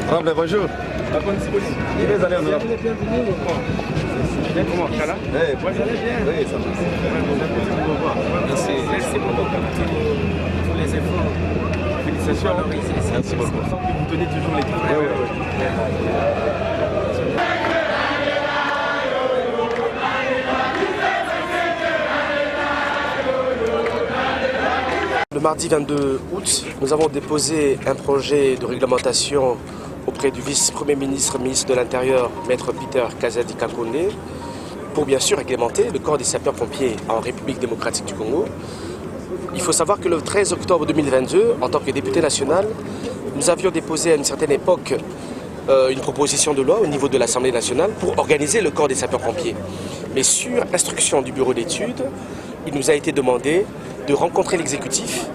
Honorable, bonjour. Les allez, honorable. Comment ça va? Oui, ça va. Merci beaucoup pour tous les efforts. Félicitations. Merci beaucoup. Vous tenez toujours les coups. Le mardi 22 août, nous avons déposé un projet de réglementation auprès du vice-premier ministre, ministre de l'Intérieur, maître Peter Kazadi Kakonde, pour bien sûr réglementer le corps des sapeurs-pompiers en République démocratique du Congo. Il faut savoir que le 13 octobre 2022, en tant que député national, nous avions déposé à une certaine époque une proposition de loi au niveau de l'Assemblée nationale pour organiser le corps des sapeurs-pompiers. Mais sur instruction du bureau d'études, il nous a été demandé de rencontrer l'exécutif,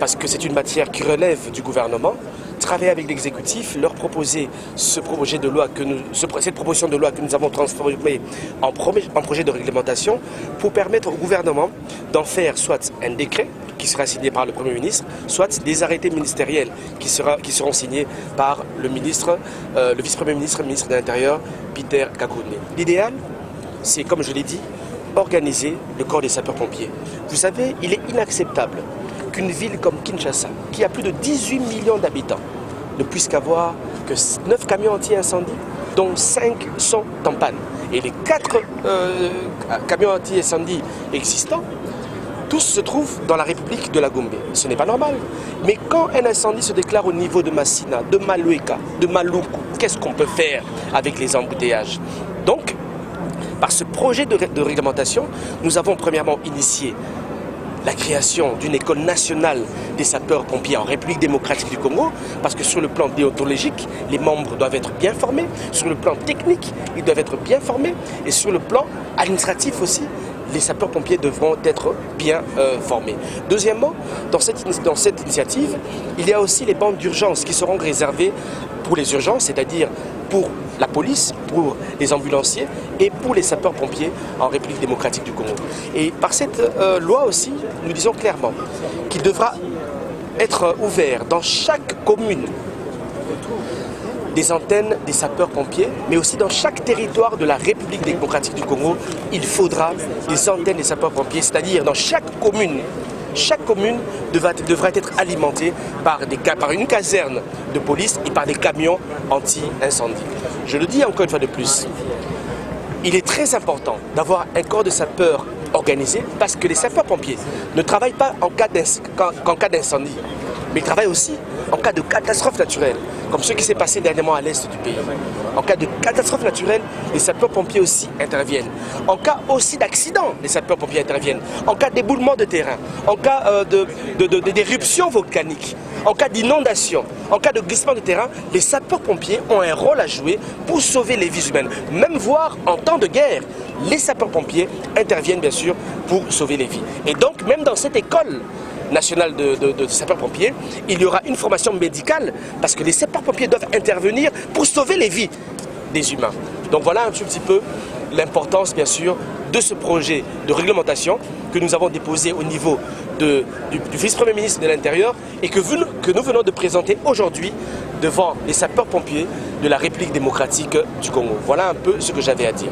parce que c'est une matière qui relève du gouvernement, travailler avec l'exécutif, leur proposer cette proposition de loi que nous avons transformée en projet de réglementation pour permettre au gouvernement d'en faire soit un décret qui sera signé par le Premier ministre, soit des arrêtés ministériels qui seront signés par le vice-premier ministre, ministre de l'Intérieur, Peter Kakonde. L'idéal, c'est, comme je l'ai dit, organiser le corps des sapeurs-pompiers. Vous savez, il est inacceptable qu'une ville comme Kinshasa, qui a plus de 18 millions d'habitants, ne puisse qu'avoir que 9 camions anti-incendie, dont 5 sont en panne. Et les 4 camions anti-incendie existants, tous se trouvent dans la République de la Gombe. Ce n'est pas normal. Mais quand un incendie se déclare au niveau de Massina, de Malueka, de Maluku, qu'est-ce qu'on peut faire avec les embouteillages? Donc, par ce projet de réglementation, nous avons premièrement initié la création d'une école nationale des sapeurs-pompiers en République démocratique du Congo, parce que sur le plan déontologique, les membres doivent être bien formés, sur le plan technique, ils doivent être bien formés, et sur le plan administratif aussi, les sapeurs-pompiers devront être bien formés. Deuxièmement, dans cette initiative, il y a aussi les bandes d'urgence qui seront réservées pour les urgences, c'est-à-dire pour la police, pour les ambulanciers et pour les sapeurs-pompiers en République démocratique du Congo. Et par cette loi aussi, nous disons clairement qu'il devra être ouvert dans chaque commune des antennes des sapeurs-pompiers, mais aussi dans chaque territoire de la République démocratique du Congo, il faudra des antennes des sapeurs-pompiers, c'est-à-dire dans chaque commune devra être alimentée par une caserne de police et par des camions anti-incendie. Je le dis encore une fois de plus, il est très important d'avoir un corps de sapeurs organisé parce que les sapeurs-pompiers ne travaillent pas qu'en cas d'incendie, mais ils travaillent aussi en cas de catastrophe naturelle, comme ce qui s'est passé dernièrement à l'est du pays. En cas de catastrophe naturelle, les sapeurs-pompiers aussi interviennent. En cas aussi d'accident, les sapeurs-pompiers interviennent. En cas d'éboulement de terrain, en cas d'éruption volcanique, en cas d'inondation, en cas de glissement de terrain, les sapeurs-pompiers ont un rôle à jouer pour sauver les vies humaines. Même voire en temps de guerre, les sapeurs-pompiers interviennent bien sûr pour sauver les vies. Et donc même dans cette école nationale de sapeurs-pompiers, il y aura une formation médicale parce que les sapeurs-pompiers doivent intervenir pour sauver les vies des humains. Donc voilà un petit peu l'importance bien sûr de ce projet de réglementation que nous avons déposé au niveau du vice-premier ministre de l'Intérieur et que nous venons de présenter aujourd'hui devant les sapeurs-pompiers de la République démocratique du Congo. Voilà un peu ce que j'avais à dire.